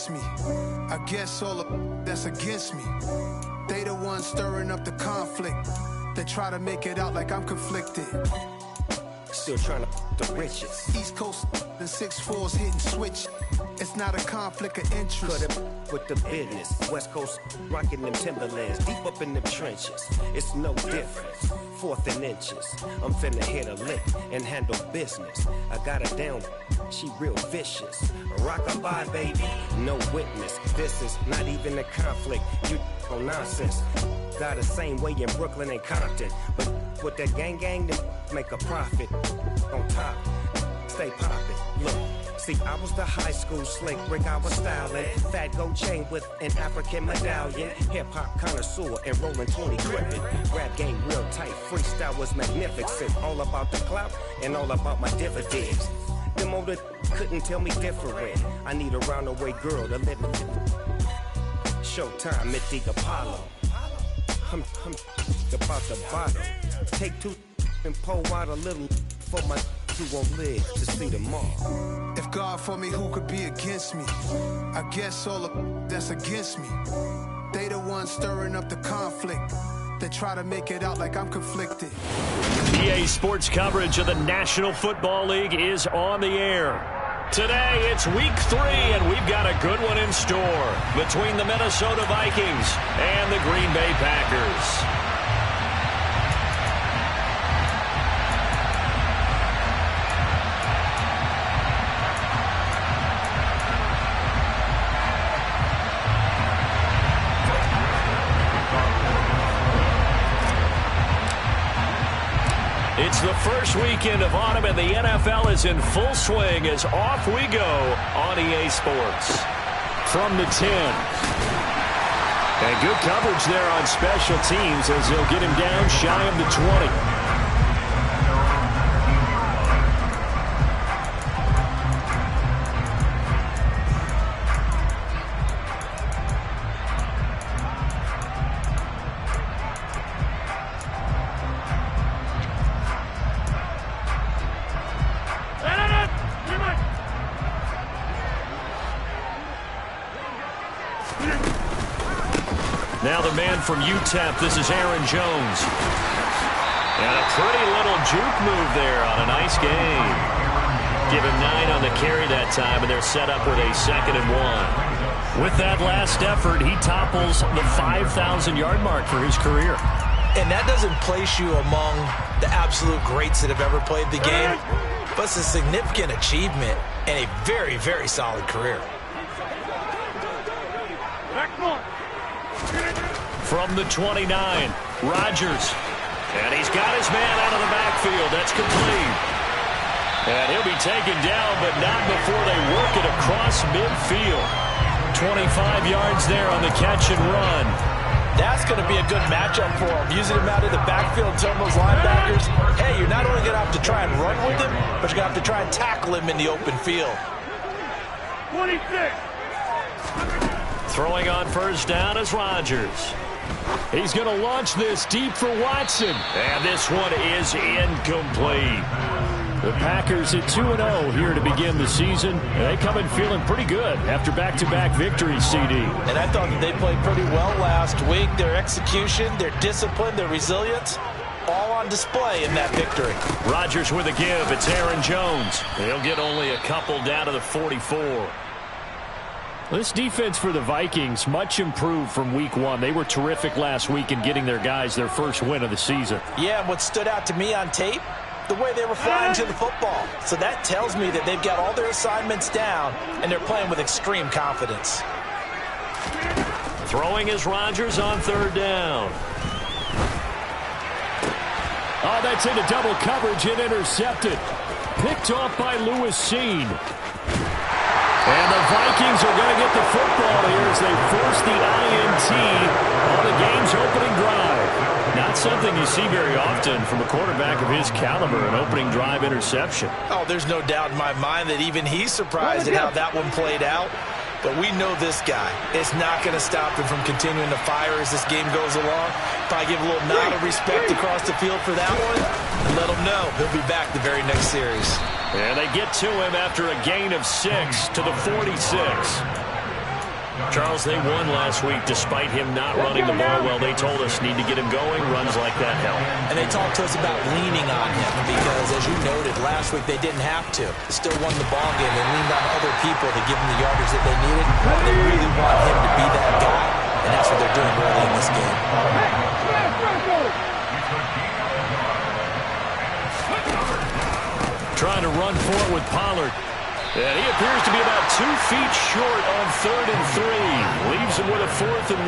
against me. I guess all of that's against me. They the ones stirring up the conflict. They try to make it out like I'm conflicted. Still trying to the riches. East Coast and 6'4s hitting switch. It's not a conflict of interest. Cut it with the business. West Coast rocking them Timberlands. Deep up in them trenches. It's no difference. Fourth and inches. I'm finna hit a lick and handle business. I got her down. She real vicious. Rock-a-bye, baby. No witness. This is not even a conflict. You on nonsense. Got the same way in Brooklyn and Compton. But with that gang, then make a profit. On top. Stay poppin'. Look. See, I was the high school slick brick, I was styling. Fat gold chain with an African medallion. Hip-hop connoisseur and rolling 20 gripping. Rap game real tight, freestyle was magnificent. All about the clout and all about my dividends. Them older couldn't tell me different. I need a roundaway girl to live with. Showtime at the Apollo. I'm about the bottom. Take two and pull out a little for my who won't live to see tomorrow. If God for me, who could be against me? I guess all of that's against me. They the ones stirring up the conflict. They try to make it out like I'm conflicted. EA Sports coverage of the National Football League is on the air. Today, it's week 3, and we've got a good one in store between the Minnesota Vikings and the Green Bay Packers. It's the first weekend of autumn, and the NFL is in full swing as off we go on EA Sports. From the 10. And good coverage there on special teams as they'll get him down shy of the 20. Now the man from UTEP, this is Aaron Jones. And a pretty little juke move there on a nice game. Give him 9 on the carry that time, and they're set up with a 2nd and 1. With that last effort, he topples the 5,000-yard mark for his career. And that doesn't place you among the absolute greats that have ever played the game, but it's a significant achievement and a very, very solid career. From the 29, Rodgers. And he's got his man out of the backfield. That's complete. And he'll be taken down, but not before they work it across midfield. 25 yards there on the catch and run. That's going to be a good matchup for him. Using him out of the backfield, telling those linebackers, hey, you're not only going to have to try and run with him, but you're going to have to try and tackle him in the open field. 26. Throwing on first down is Rodgers. He's going to launch this deep for Watson. And this one is incomplete. The Packers at 2-0 here to begin the season. And they come in feeling pretty good after back-to-back victories, CD. And I thought that they played pretty well last week. Their execution, their discipline, their resilience, all on display in that victory. Rodgers with a give. It's Aaron Jones. He'll get only a couple down to the 44. This defense for the Vikings, much improved from week 1. They were terrific last week in getting their guys their first win of the season. Yeah, and what stood out to me on tape, the way they were flying to the football. So that tells me that they've got all their assignments down, and they're playing with extreme confidence. Throwing is Rodgers on 3rd down. Oh, that's into double coverage and intercepted. Picked off by Lewis Cine. And the Vikings are going to get the football here as they force the INT on the game's opening drive. Not something you see very often from a quarterback of his caliber, an opening drive interception. Oh, there's no doubt in my mind that even he's surprised at how that one played out. But we know this guy. It's not going to stop him from continuing to fire as this game goes along. Probably give a little nod of respect across the field for that one and let him know he'll be back the very next series. And they get to him after a gain of 6 to the 46. Charles, they won last week despite him not running the ball well. They told us need to get him going. Runs like that help. And they talked to us about leaning on him because, as you noted, last week they didn't have to. Still won the ball game. They leaned on other people to give them the yardage that they needed. And they really want him to be that guy, and that's what they're doing early in this game. Trying to run for it with Pollard. And he appears to be about 2 feet short on 3rd and 3. Leaves him with a 4th and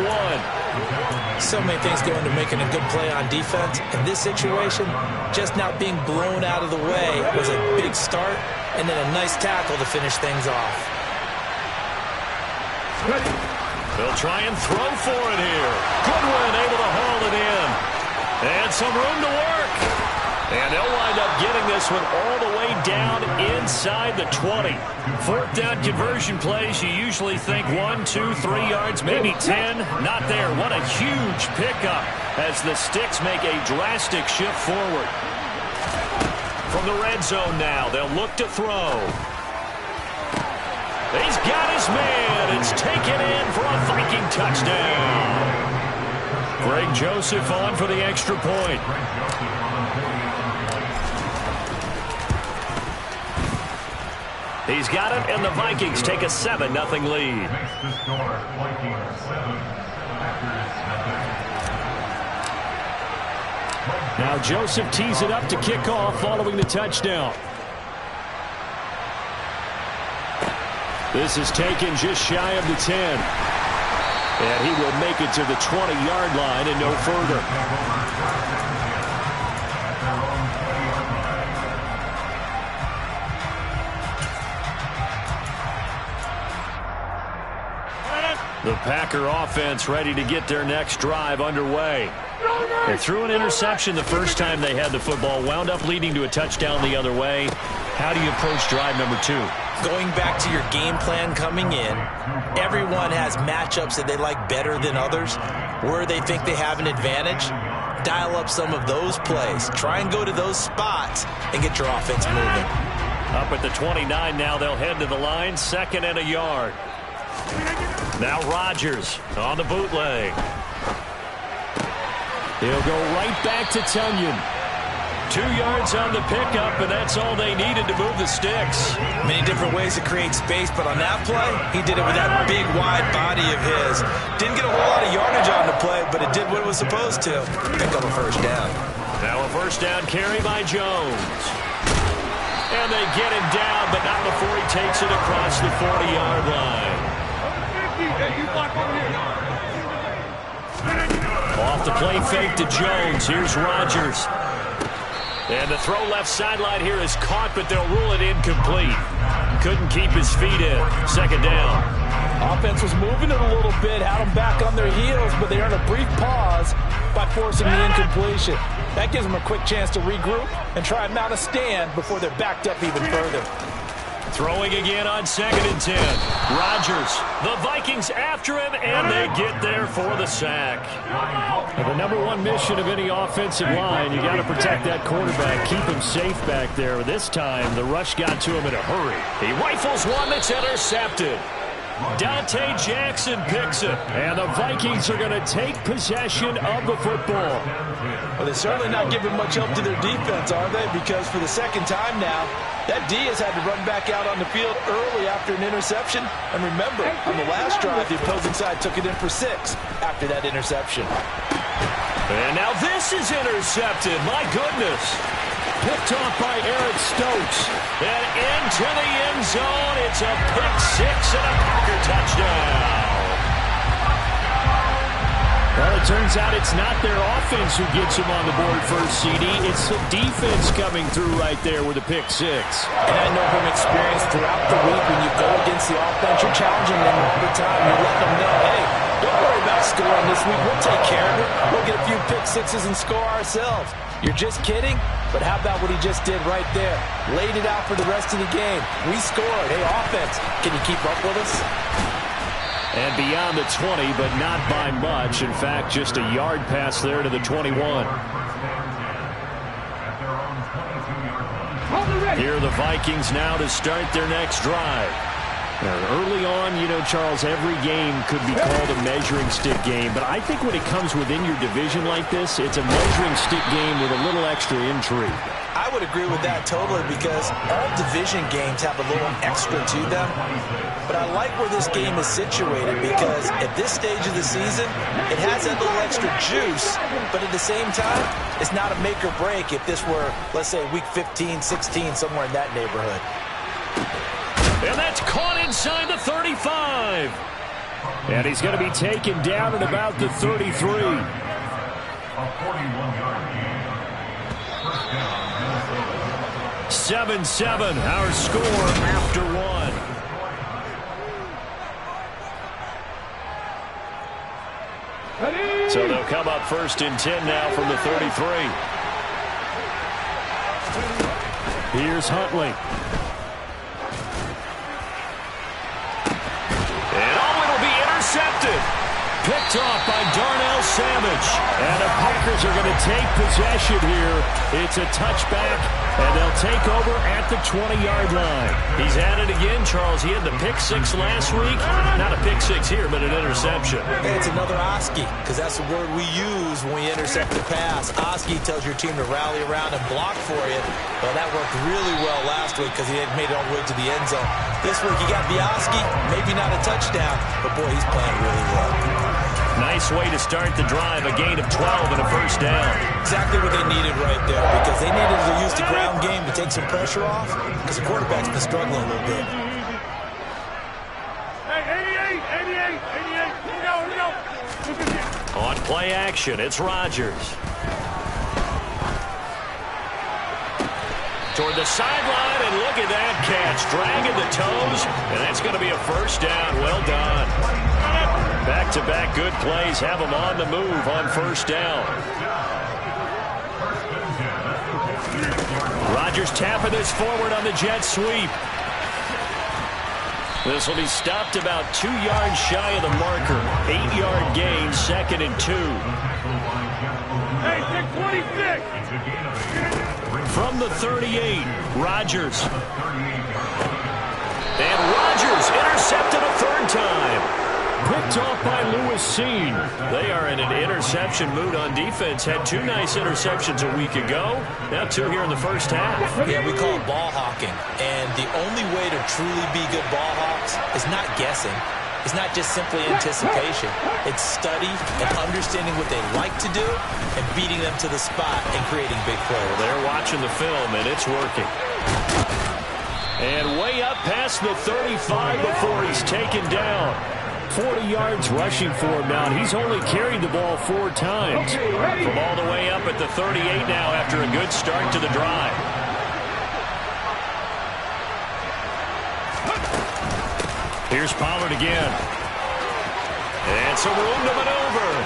1. So many things go into making a good play on defense. In this situation, just not being blown out of the way was a big start, and then a nice tackle to finish things off. They'll try and throw for it here. Goodwin able to haul it in. And some room to work. And they'll wind up getting this one all the way down inside the 20. 4th down conversion plays, you usually think 1, 2, 3 yards, maybe 10. Not there. What a huge pickup as the Sticks make a drastic shift forward. From the red zone now, they'll look to throw. He's got his man. It's taken in for a Viking touchdown. Greg Joseph on for the extra point. He's got it, and the Vikings take a 7-0 lead. Now Joseph tees it up to kick off following the touchdown. This is taken just shy of the 10. And he will make it to the 20-yard line and no further. The Packer offense ready to get their next drive underway. They threw an interception the first time they had the football, wound up leading to a touchdown the other way. How do you approach drive number 2? Going back to your game plan coming in, everyone has matchups that they like better than others, where they think they have an advantage. Dial up some of those plays. Try and go to those spots and get your offense moving. Up at the 29 now, they'll head to the line, 2nd and a yard. Now Rodgers on the bootleg. He'll go right back to Tunyon. 2 yards on the pickup, and that's all they needed to move the Sticks. Many different ways to create space, but on that play, he did it with that big, wide body of his. Didn't get a whole lot of yardage on the play, but it did what it was supposed to. Pick up a 1st down. Now a 1st down carry by Jones. And they get him down, but not before he takes it across the 40-yard line. Off the play fake to Jones. Here's Rodgers. And the throw left sideline here is caught, but they'll rule it incomplete. Couldn't keep his feet in. 2nd down. Offense was moving it a little bit, had them back on their heels, but they earned a brief pause by forcing the incompletion. That gives them a quick chance to regroup and try and mount a stand before they're backed up even further. Throwing again on 2nd and 10. Rodgers. The Vikings after him, and they get there for the sack. Now, the number 1 mission of any offensive line, you got to protect that quarterback, keep him safe back there. This time, the rush got to him in a hurry. He rifles one that's intercepted. Dante Jackson picks it, and the Vikings are going to take possession of the football. Well, they're certainly not giving much help to their defense, are they? Because for the 2nd time now, that D has had to run back out on the field early after an interception. And remember, on the last drive, the opposing side took it in for 6 after that interception. And now this is intercepted. My goodness. Picked off by Eric Stokes. And into the end zone. It's a pick 6 and a Packer touchdown. Well, it turns out it's not their offense who gets him on the board first, CD. It's the defense coming through right there with a pick 6. And I know from experience throughout the week, when you go against the offense, you're challenging them all the time. You let them know, hey, don't worry about scoring this week. We'll take care of it. We'll get a few pick 6s and score ourselves. You're just kidding? But how about what he just did right there? Laid it out for the rest of the game. We scored. Hey, offense, can you keep up with us? And beyond the 20, but not by much. In fact, just a yard pass there to the 21. Here are the Vikings now to start their next drive. Early on, Charles, every game could be called a measuring stick game. But I think when it comes within your division like this, it's a measuring stick game with a little extra intrigue. I would agree with that totally because all division games have a little extra to them. But I like where this game is situated because at this stage of the season, it has that little extra juice. But at the same time, it's not a make or break if this were, let's say, week 15, 16, somewhere in that neighborhood. And that's caught inside the 35. And he's going to be taken down at about the 33. A 41-yard gain. 7-7, our score after one. So they'll come up 1st and 10 now from the 33. Here's Huntley. Intercepted. Picked off by Darnell Savage. And the Packers are going to take possession here. It's a touchback, and they'll take over at the 20-yard line. He's at it again, Charles. He had the pick six last week. Not a pick six here, but an interception. Hey, it's another Oski, because that's the word we use when we intercept the pass. Oski tells your team to rally around and block for you. Well, that worked really well last week because he had made it all the way to the end zone. This week, he got the Oski, maybe not a touchdown, but boy, he's playing really well. Nice way to start the drive, a gain of 12 and a first down. Exactly what they needed right there because they needed to use the ground game to take some pressure off because the quarterback's been struggling a little bit. Hey, 88. Here we go. On play action, it's Rodgers. Toward the sideline, and look at that catch. Dragging the toes, and that's going to be a first down. Well done. Back-to-back good plays have them on the move on first down. Rodgers tapping this forward on the jet sweep. This will be stopped about 2 yards shy of the marker. 8-yard gain, 2nd and 2. Hey, 626. From the 38, Rodgers. And Rodgers intercepted a third time. Picked off by Lewis Cine. They are in an interception mood on defense. Had 2 nice interceptions a week ago. Now 2 here in the first half. Yeah, we call it ball hawking. And the only way to truly be good ball hawks is not guessing. It's not just simply anticipation. It's study and understanding what they like to do and beating them to the spot and creating big plays. They're watching the film, and it's working. And way up past the 35 before he's taken down. 40 yards rushing for him now, and he's only carried the ball 4 times. From all the way up at the 38 now after a good start to the drive. Here's Pollard again. And some room to maneuver.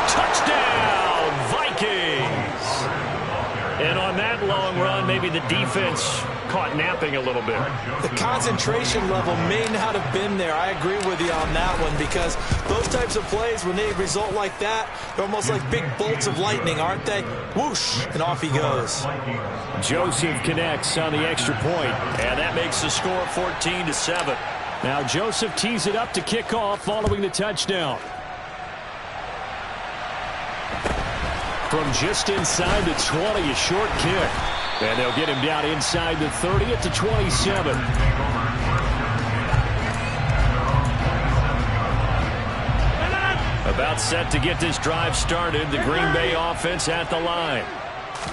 Touchdown, Vikings! And on that long run, maybe the defense caught napping a little bit. The concentration level may not have been there. I agree with you on that one because those types of plays, when they result like that, they're almost like big bolts of lightning, aren't they? Whoosh, and off he goes. Joseph connects on the extra point, and that makes the score 14-7. Now Joseph tees it up to kick off following the touchdown. From just inside the 20, a short kick. And they'll get him down inside the 30 at the 27. About set to get this drive started. The Green Bay offense at the line.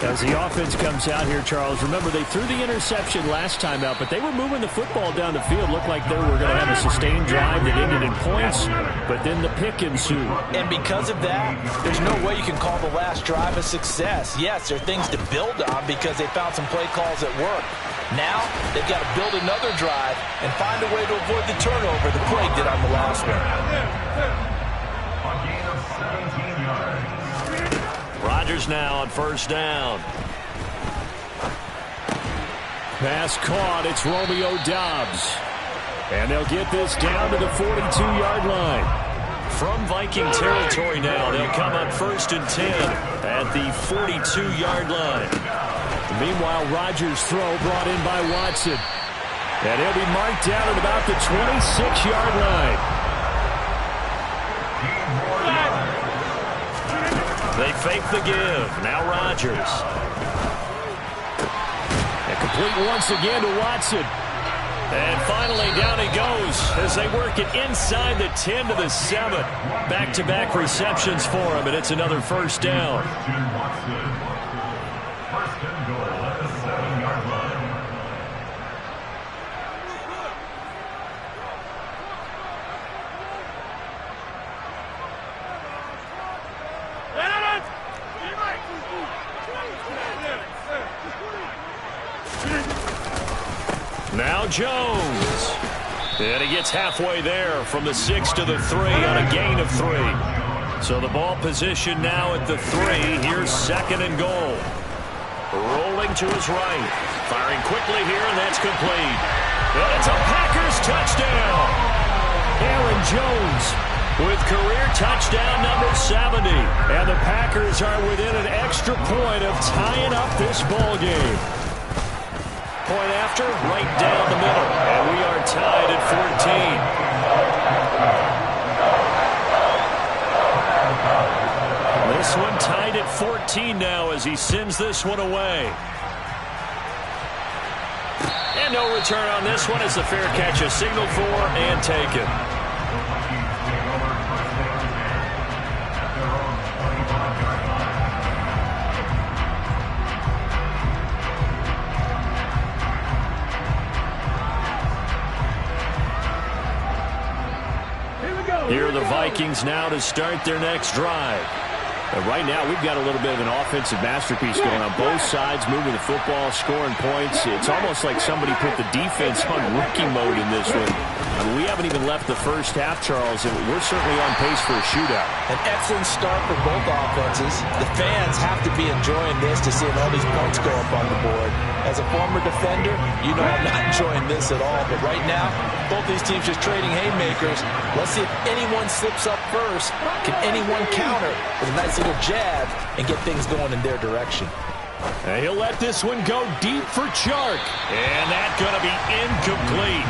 As the offense comes out here, Charles, remember they threw the interception last time out, but they were moving the football down the field. Looked like they were going to have a sustained drive that ended in points, but then the pick ensued. And because of that, there's no way you can call the last drive a success. Yes, there are things to build on because they found some play calls that work. Now, they've got to build another drive and find a way to avoid the turnover the Plague did on the last one. A gain of 17 yards. Rodgers now on first down. Pass caught. It's Romeo Doubs. And they'll get this down to the 42-yard line. From Viking territory now, they'll come up 1st and 10 at the 42-yard line. Meanwhile, Rodgers' throw brought in by Watson. And he'll be marked down at about the 26-yard line. They fake the give. Now Rodgers. And complete once again to Watson. And finally, down he goes as they work it inside the 10 to the 7. Back-to-back receptions for him, and it's another first down. First and goal at the 7-yard line. Now Jones. And he gets halfway there from the 6 to the 3 on a gain of 3. So the ball position now at the 3. Here's second and goal. Rolling to his right. Firing quickly here, and that's complete. And it's a Packers touchdown. Aaron Jones with career touchdown number 70. And the Packers are within an extra point of tying up this ball game. Point after, right down the middle. And we are tied at 14. This one tied at 14 now as he sends this one away. And no return on this one as the fair catch is signaled for and taken. Here are the Vikings now to start their next drive. Right now, we've got a little bit of an offensive masterpiece going on both sides, moving the football, scoring points. It's almost like somebody put the defense on rookie mode in this one. I mean, we haven't even left the first half, Charles, and we're certainly on pace for a shootout. An excellent start for both offenses. The fans have to be enjoying this to see all these points go up on the board. As a former defender, you know I'm not enjoying this at all. But right now, both these teams just trading haymakers. Let's see if anyone slips up first. Can anyone counter with a nice little jab and get things going in their direction? And he'll let this one go deep for Chark. And that's going to be incomplete.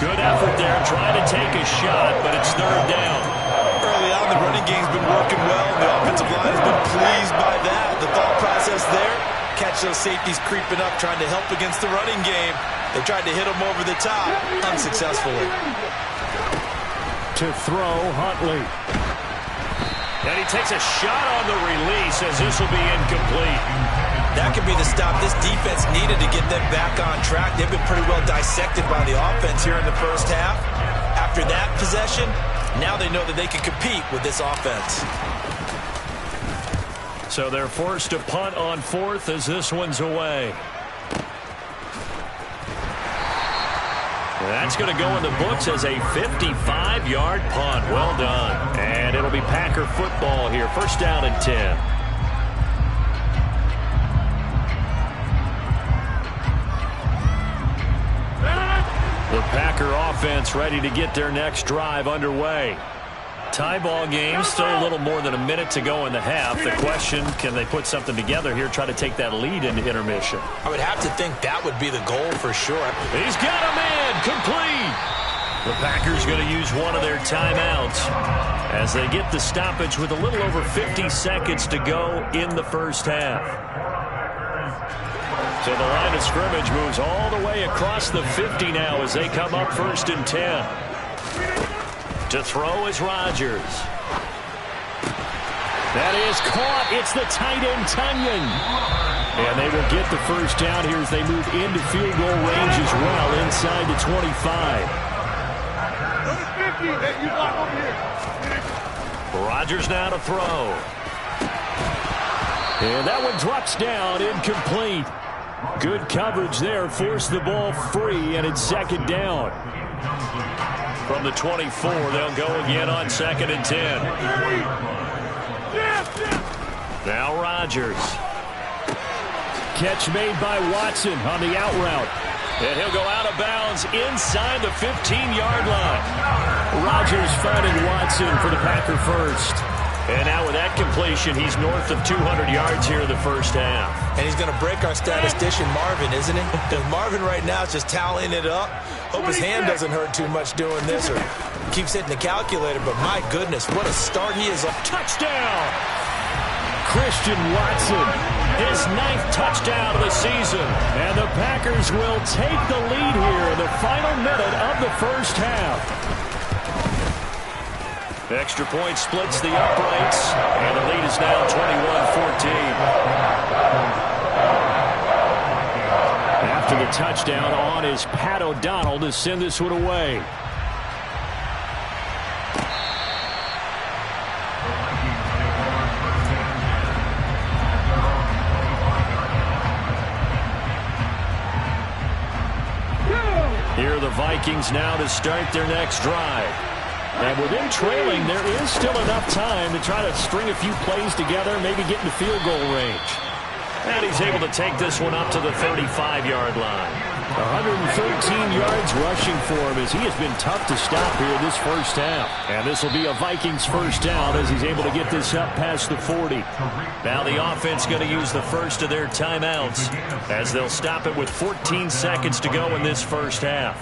Good effort there, trying to take a shot, but it's third down. Early on, the running game's been working well. The offensive line has been pleased by that. The thought process there, catch those safeties creeping up, trying to help against the running game. They tried to hit them over the top, unsuccessfully. To throw, Huntley. And he takes a shot on the release as this will be incomplete. That could be the stop this defense needed to get them back on track. They've been pretty well dissected by the offense here in the first half. After that possession, now they know that they can compete with this offense. So they're forced to punt on fourth as this one's away. That's going to go in the books as a 55-yard punt. Well done. And it'll be Packer football here. First down and 10. The Packer offense ready to get their next drive underway. Tie ball game, still a little more than a minute to go in the half. The question, can they put something together here, try to take that lead into intermission? I would have to think that would be the goal for sure. He's got a man, complete. The Packers going to use one of their timeouts as they get the stoppage with a little over 50 seconds to go in the first half. So the line of scrimmage moves all the way across the 50 now as they come up first and 10. To throw is Rodgers. That is caught. It's the tight end, Tunyon. And they will get the first down here as they move into field goal range as well inside the 25. Rodgers now to throw. And that one drops down, incomplete. Good coverage there, forced the ball free, and it's second down. From the 24, they'll go again on second and 10. Now Rodgers. Catch made by Watson on the out route. And he'll go out of bounds inside the 15-yard line. Rodgers finding Watson for the Packer first. And now with that completion, he's north of 200 yards here in the first half. And he's going to break our statistician, Marvin, isn't he? Because Marvin right now is just tallying it up. Hope his hand doesn't hurt too much doing this or keeps hitting the calculator. But my goodness, what a start he is. Touchdown! Christian Watson, his 9th touchdown of the season. And the Packers will take the lead here in the final minute of the first half. Extra point splits the uprights, and the lead is now 21-14. After the touchdown, on is Pat O'Donnell to send this one away. Here are the Vikings now to start their next drive. And with them trailing, there is still enough time to try to string a few plays together, maybe get into field goal range. And he's able to take this one up to the 35-yard line. 113 yards rushing for him as he has been tough to stop here this first half. And this will be a Vikings first down as he's able to get this up past the 40. Now the offense going to use the first of their timeouts as they'll stop it with 14 seconds to go in this first half.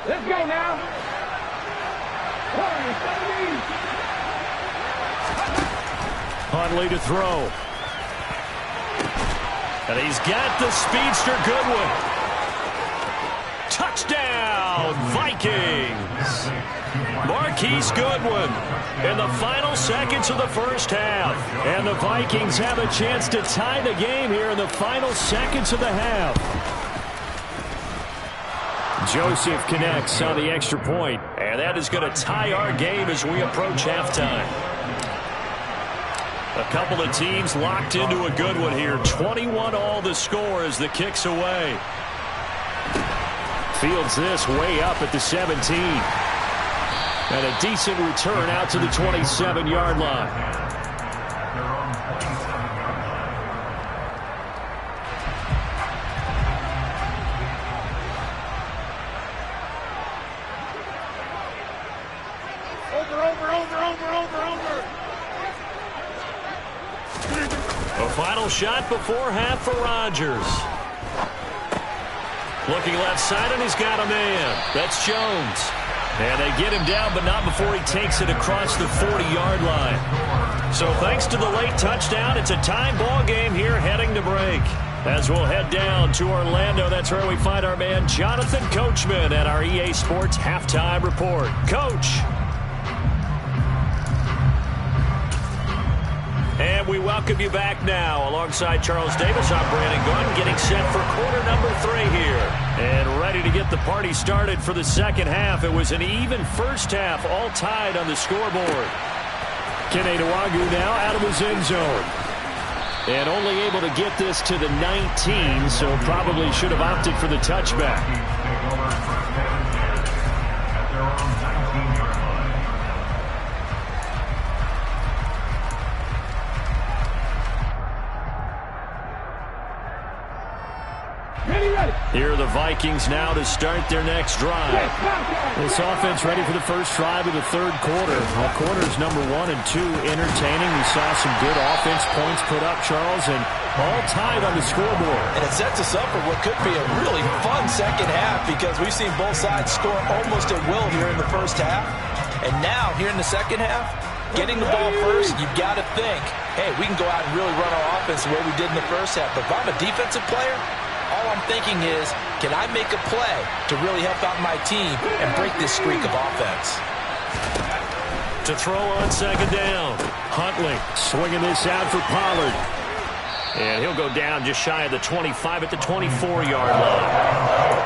Let's go now. Huntley to throw. And he's got the speedster Goodwin. Touchdown, Vikings. Marquise Goodwin in the final seconds of the first half. And the Vikings have a chance to tie the game here in the final seconds of the half. Joseph connects on the extra point, and that is going to tie our game as we approach halftime. A couple of teams locked into a good one here. 21-all the score as the kick's away. Fields this way up at the 17. And a decent return out to the 27-yard line. Final shot before half for Rodgers. Looking left side, and he's got a man. That's Jones. And they get him down, but not before he takes it across the 40-yard line. So thanks to the late touchdown, it's a tie ball game here heading to break. As we'll head down to Orlando, that's where we find our man Jonathan Coachman at our EA Sports Halftime Report. Coach. And we welcome you back now. Alongside Charles Davis, I'm Brandon Gordon, getting set for quarter number 3 here. And ready to get the party started for the second half. It was an even first half, all tied on the scoreboard. Kene Nwangwu now out of his end zone. And only able to get this to the 19, so probably should have opted for the touchback. Here are the Vikings now to start their next drive. This offense ready for the first drive of the third quarter. Well, quarters number 1 and 2 entertaining. We saw some good offense points put up, Charles, and all tied on the scoreboard. And it sets us up for what could be a really fun second half because we've seen both sides score almost at will here in the first half. And now, here in the second half, getting the ball first, you've got to think, hey, we can go out and really run our offense the way we did in the first half. But if I'm a defensive player, all I'm thinking is, can I make a play to really help out my team and break this streak of offense? To throw on second down. Huntley swinging this out for Pollard. And he'll go down just shy of the 25 at the 24-yard line.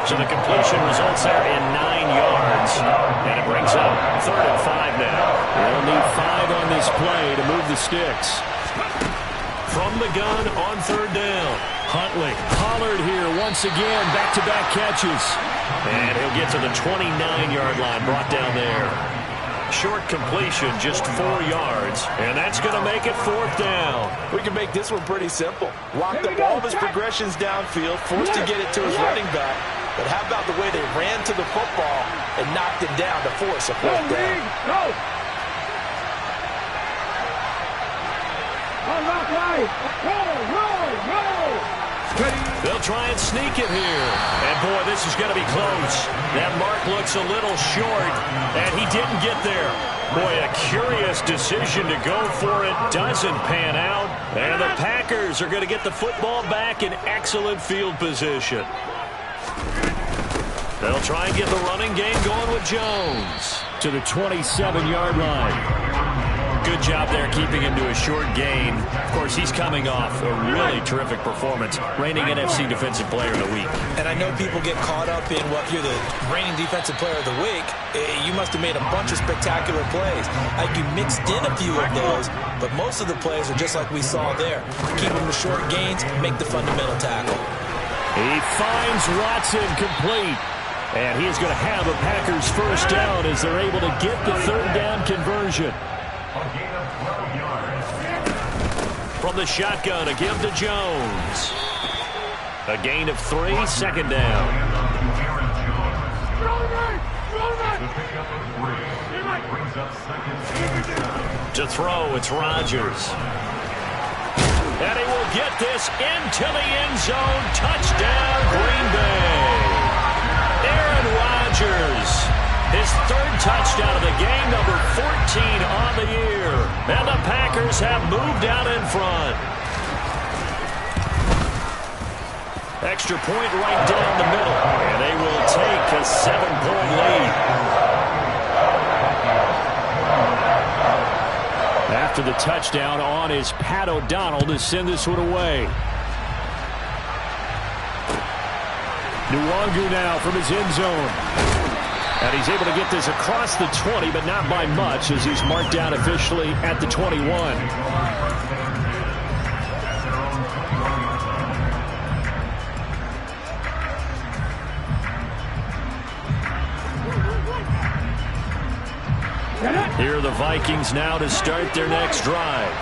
So the completion results there in 9 yards. And it brings up 3rd and 5 now. They'll need 5 on this play to move the sticks. From the gun on 3rd down. Huntley, Pollard here once again, back-to-back catches. And he'll get to the 29-yard line, brought down there. Short completion, just 4 yards, and that's going to make it 4th down. We can make this one pretty simple. Locked up all of his progressions downfield, forced to get it to his running back. But how about the way they ran to the football and knocked it down to force a 4th down? They'll try and sneak it here. And, boy, this is going to be close. That mark looks a little short, and he didn't get there. Boy, a curious decision to go for it. Doesn't pan out. And the Packers are going to get the football back in excellent field position. They'll try and get the running game going with Jones to the 27-yard line. Good job there keeping him to a short gain. Of course, he's coming off a really terrific performance, reigning NFC Defensive Player of the Week. And I know people get caught up in, well, you're the reigning Defensive Player of the Week. You must have made a bunch of spectacular plays. You mixed in a few of those, but most of the plays are just like we saw there. Keep them to short gains, make the fundamental tackle. He finds Watson complete. And he is going to have a Packers first down as they're able to get the third down conversion. From the shotgun, a give to Jones. A gain of 3, second down. To throw, it's Rodgers. And he will get this into the end zone. Touchdown, Green Bay. Aaron Rodgers, his third touchdown of the game, number 14 on the year. And the Packers have moved out in front. Extra point right down the middle. And they will take a 7-point lead. After the touchdown on is Pat O'Donnell to send this one away. Nwangu now from his end zone. And he's able to get this across the 20, but not by much, as he's marked down officially at the 21. Here are the Vikings now to start their next drive.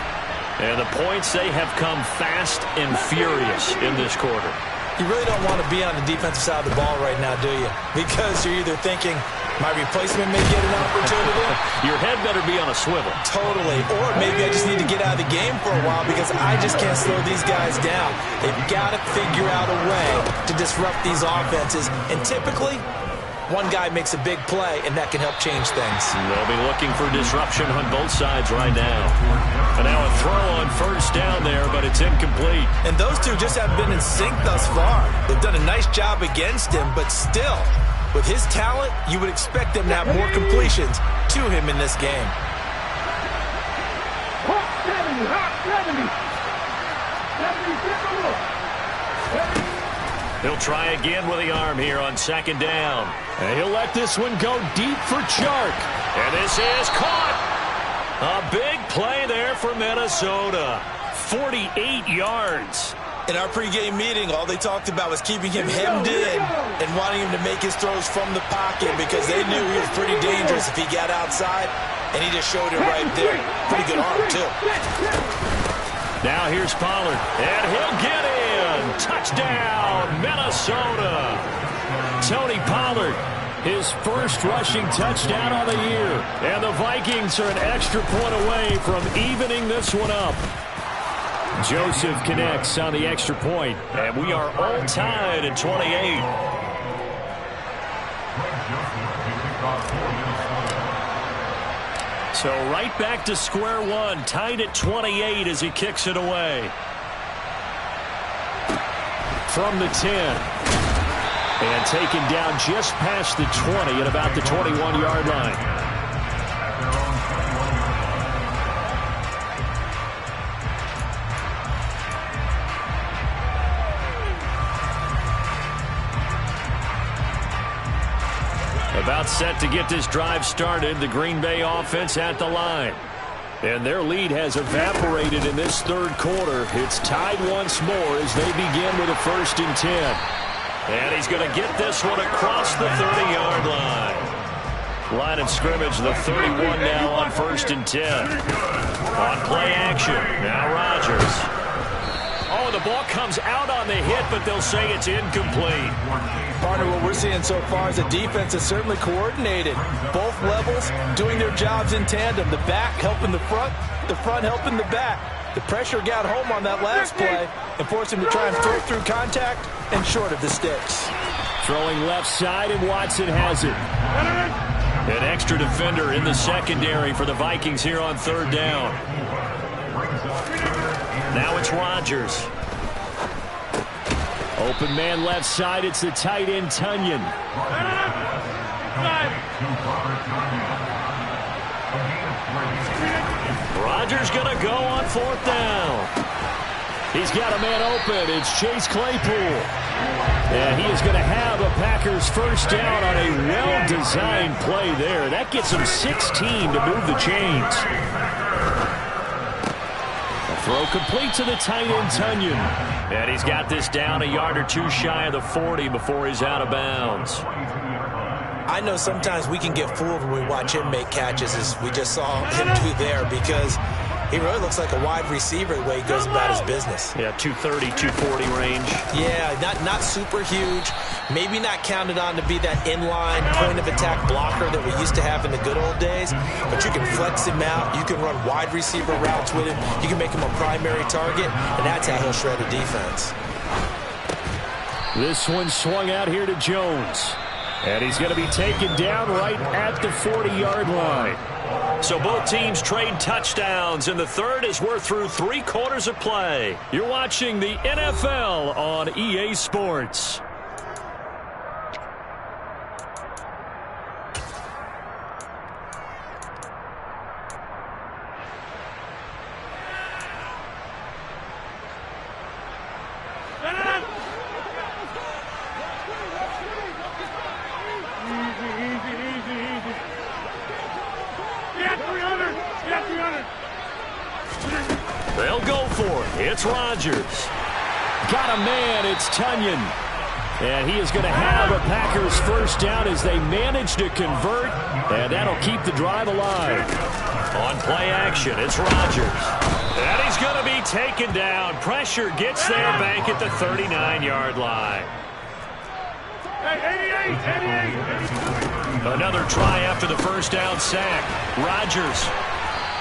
And the points, they have come fast and furious in this quarter. You really don't want to be on the defensive side of the ball right now, do you? Because you're either thinking, my replacement may get an opportunity. Your head better be on a swivel. Totally. Or maybe I just need to get out of the game for a while because I just can't slow these guys down. They've got to figure out a way to disrupt these offenses. And typically, one guy makes a big play, and that can help change things. They'll be looking for disruption on both sides right now. And now a throw on first down there, but it's incomplete. And those two just haven't been in sync thus far. They've done a nice job against him, but still, with his talent, you would expect them to have more completions to him in this game. He'll try again with the arm here on second down. And he'll let this one go deep for Chark. And this is caught. A big play there for Minnesota. 48 yards. In our pregame meeting, all they talked about was keeping him hemmed in and wanting him to make his throws from the pocket because they knew he was pretty dangerous if he got outside, and he just showed it right there. Pretty good arm, too. Now here's Pollard, and he'll get in. Touchdown, Minnesota. Tony Pollard, his first rushing touchdown of the year. And the Vikings are an extra point away from evening this one up. Joseph connects on the extra point, and we are all tied at 28. So right back to square one, tied at 28 as he kicks it away. From the 10. And taken down just past the 20 at about the 21-yard line. About set to get this drive started, the Green Bay offense at the line. And their lead has evaporated in this third quarter. It's tied once more as they begin with a 1st and 10. And he's going to get this one across the 30-yard line. Line of scrimmage, the 31 now on 1st and 10. On play action, now Rodgers. Oh, the ball comes out on the hit, but they'll say it's incomplete. Partner, what we're seeing so far is the defense is certainly coordinated. Both levels doing their jobs in tandem. The back helping the front helping the back. The pressure got home on that last play and forced him to try and throw through contact and short of the sticks. Throwing left side, and Watson has it. An extra defender in the secondary for the Vikings here on third down. Now it's Rodgers. Open man left side. It's the tight end, Tunyon. Rodgers going to go on fourth down. He's got a man open. It's Chase Claypool. And he is going to have a Packers first down on a well-designed play there. That gets him 16 to move the chains. A throw complete to the tight end, Tunyon. And he's got this down a yard or two shy of the 40 before he's out of bounds. I know sometimes we can get fooled when we watch him make catches, as we just saw him do there, because he really looks like a wide receiver the way he goes about his business. Yeah, 230, 240 range. Yeah, not super huge. Maybe not counted on to be that inline point-of-attack blocker that we used to have in the good old days. But you can flex him out. You can run wide receiver routes with him. You can make him a primary target, and that's how he'll shred a defense. This one swung out here to Jones. And he's going to be taken down right at the 40-yard line. So both teams trade touchdowns in the third as we're through 3 quarters of play. You're watching the NFL on EA Sports. They'll go for it. It's Rodgers. Got a man. It's Tunyon. And he is going to have a Packers first down as they manage to convert. And that'll keep the drive alive. On play action, it's Rodgers. And he's going to be taken down. Pressure gets there back at the 39-yard line. Hey, 88. Another try after the first down sack. Rodgers.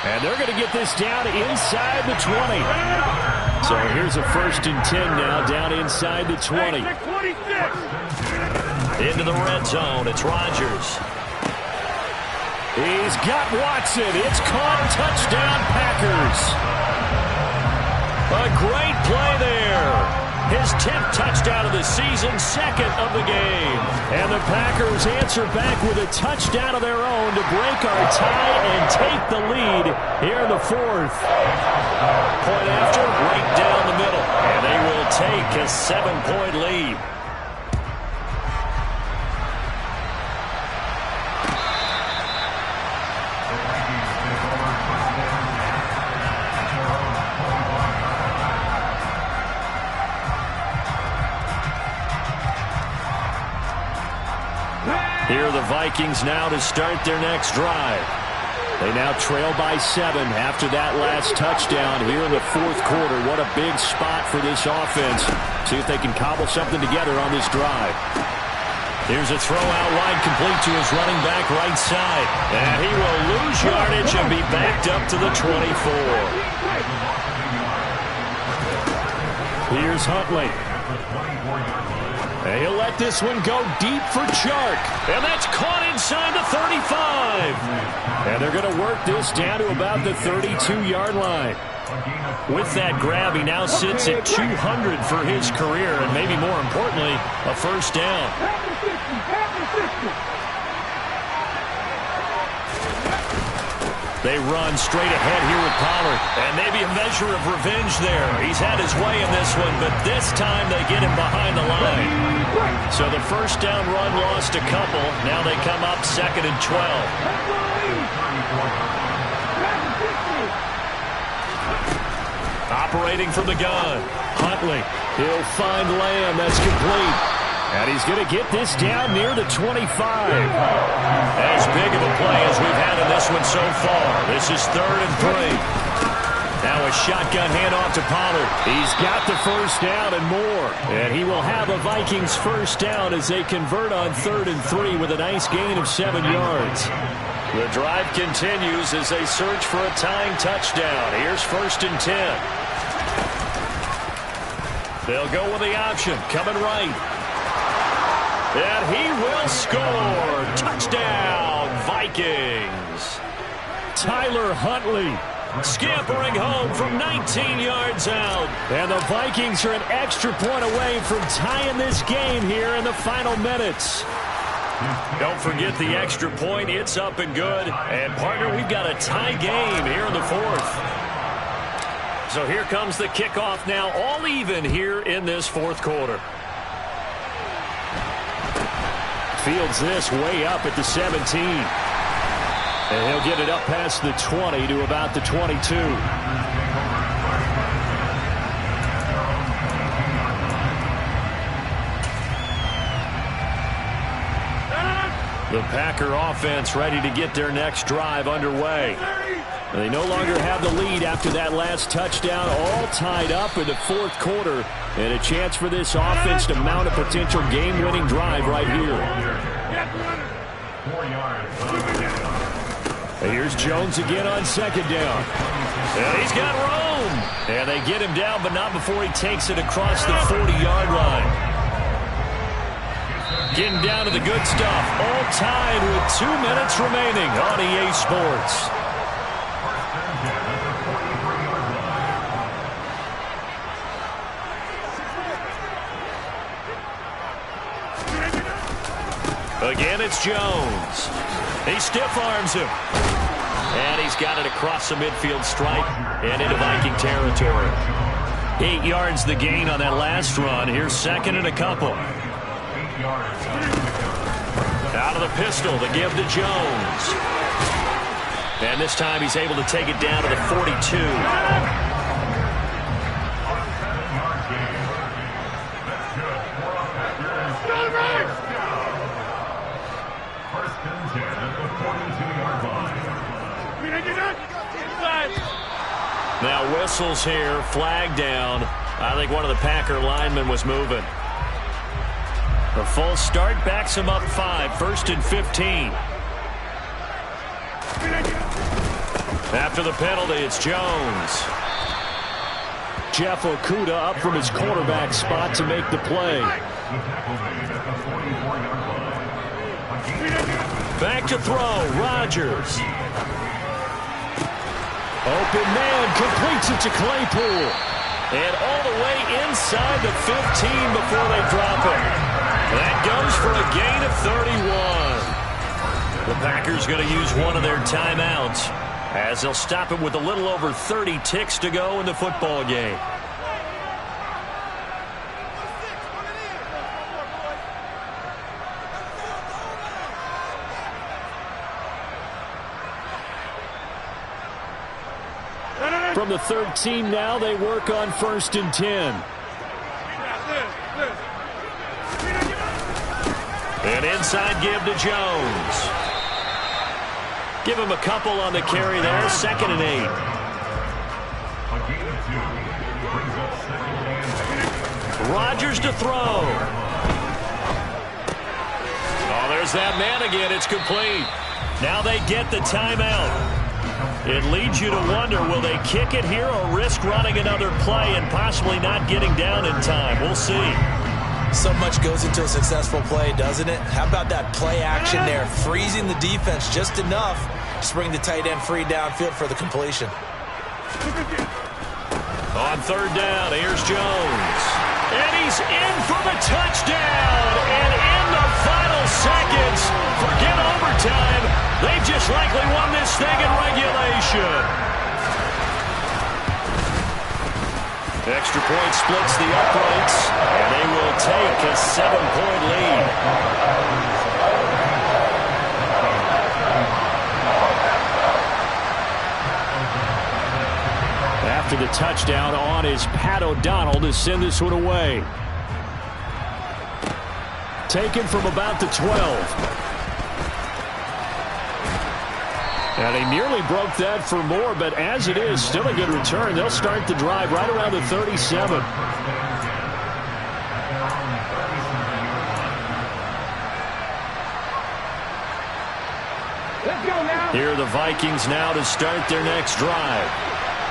And they're going to get this down inside the 20. So here's a 1st and 10 now, down inside the 20. Into the red zone, it's Rodgers. He's got Watson. It's caught. Touchdown, Packers. A great play there. His 10th touchdown of the season, 2nd of the game. And the Packers answer back with a touchdown of their own to break our tie and take the lead here in the 4th. Point after, right down the middle. And they will take a 7-point lead. Here are the Vikings now to start their next drive. They now trail by 7 after that last touchdown here in the 4th quarter. What a big spot for this offense. See if they can cobble something together on this drive. Here's a throw out wide complete to his running back right side. And he will lose yardage and be backed up to the 24. Here's Huntley. And he'll let this one go deep for Chark. And that's caught inside the 35. And they're going to work this down to about the 32-yard line. With that grab, he now sits at 200 for his career, and maybe more importantly, a first down. They run straight ahead here with Pollard. And maybe a measure of revenge there. He's had his way in this one, but this time they get him behind the line. So the first down run lost a couple. Now they come up 2nd and 12. Operating from the gun. Huntley. He'll find Lamb. That's complete. And he's going to get this down near the 25. As big of a play as we've had in this one so far. This is 3rd and 3. Now a shotgun handoff to Pollard. He's got the first down and more. And he will have a Vikings first down as they convert on 3rd and 3 with a nice gain of 7 yards. The drive continues as they search for a tying touchdown. Here's 1st and 10. They'll go with the option, coming right. And he will score. Touchdown, Vikings. Tyler Huntley scampering home from 19 yards out. And the Vikings are an extra point away from tying this game here in the final minutes. Don't forget the extra point. It's up and good. And, partner, we've got a tie game here in the 4th. So here comes the kickoff now, all even here in this 4th quarter. Fields this way up at the 17. And he'll get it up past the 20 to about the 22. The Packer offense ready to get their next drive underway. They no longer have the lead after that last touchdown, all tied up in the 4th quarter, and a chance for this offense to mount a potential game-winning drive right here. 4 yards. And here's Jones again on 2nd down. And he's got room. And they get him down, but not before he takes it across the 40-yard line. Getting down to the good stuff, all tied with 2 minutes remaining on EA Sports. Again, it's Jones. He stiff-arms him. And he's got it across the midfield stripe and into Viking territory. 8 yards the gain on that last run. Here's 2nd and a couple. Out of the pistol, the give to Jones. And this time he's able to take it down to the 42. Now whistles here, flag down. I think one of the Packer linemen was moving. The full start backs him up 5, 1st and 15. After the penalty, it's Jones. Jeff Okudah up from his quarterback spot to make the play. Back to throw, Rodgers. Open man, completes it to Claypool. And all the way inside the 15 before they drop it. That goes for a gain of 31. The Packers going to use one of their timeouts as they'll stop it with a little over 30 ticks to go in the football game. From the 13 now, they work on 1st and 10. And inside give to Jones. Give him a couple on the carry there. 2nd and 8. Rodgers to throw. Oh, there's that man again. It's complete. Now they get the timeout. It leads you to wonder, will they kick it here or risk running another play and possibly not getting down in time? We'll see. So much goes into a successful play, doesn't it? How about that play action there? Freezing the defense just enough to bring the tight end free downfield for the completion. On 3rd down, here's Jones. And he's in for the touchdown. And in the final seconds, forget overtime. They just likely won this thing in regulation. Extra point splits the uprights, and they will take a 7-point lead. After the touchdown, on is Pat O'Donnell to send this one away. Taken from about the 12. And he nearly broke that for more, but as it is, still a good return. They'll start the drive right around the 37. Here are the Vikings now to start their next drive.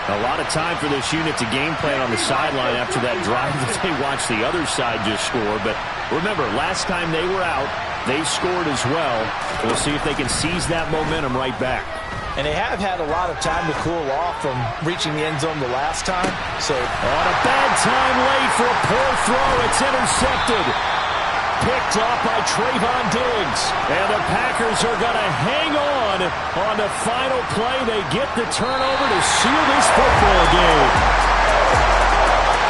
A lot of time for this unit to game plan on the sideline after that drive that they watched the other side just score. But remember, last time they were out, they scored as well. We'll see if they can seize that momentum right back. And they have had a lot of time to cool off from reaching the end zone the last time. So on a bad time late for a poor throw, it's intercepted. Picked off by Trayvon Diggs. And the Packers are going to hang on the final play. They get the turnover to seal this football game.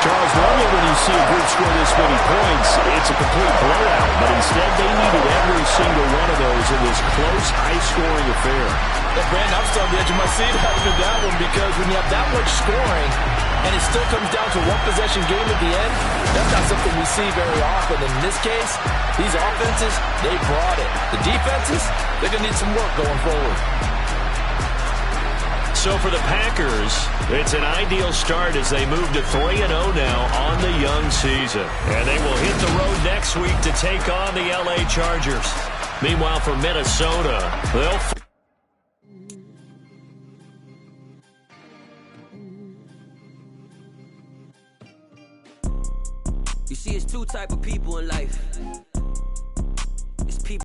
Charles, normally when you see a group score this many points, it's a complete blowout. But instead, they needed every single one of those in this close, high-scoring affair. Yeah, Brandon, I'm still on the edge of my seat after that one because when you have that much scoring and it still comes down to one possession game at the end, that's not something we see very often. In this case, these offenses, they brought it. The defenses, they're going to need some work going forward. So for the Packers, it's an ideal start as they move to 3-0 now on the young season. And they will hit the road next week to take on the LA Chargers. Meanwhile, for Minnesota, they'll... You see, it's two type of people in life.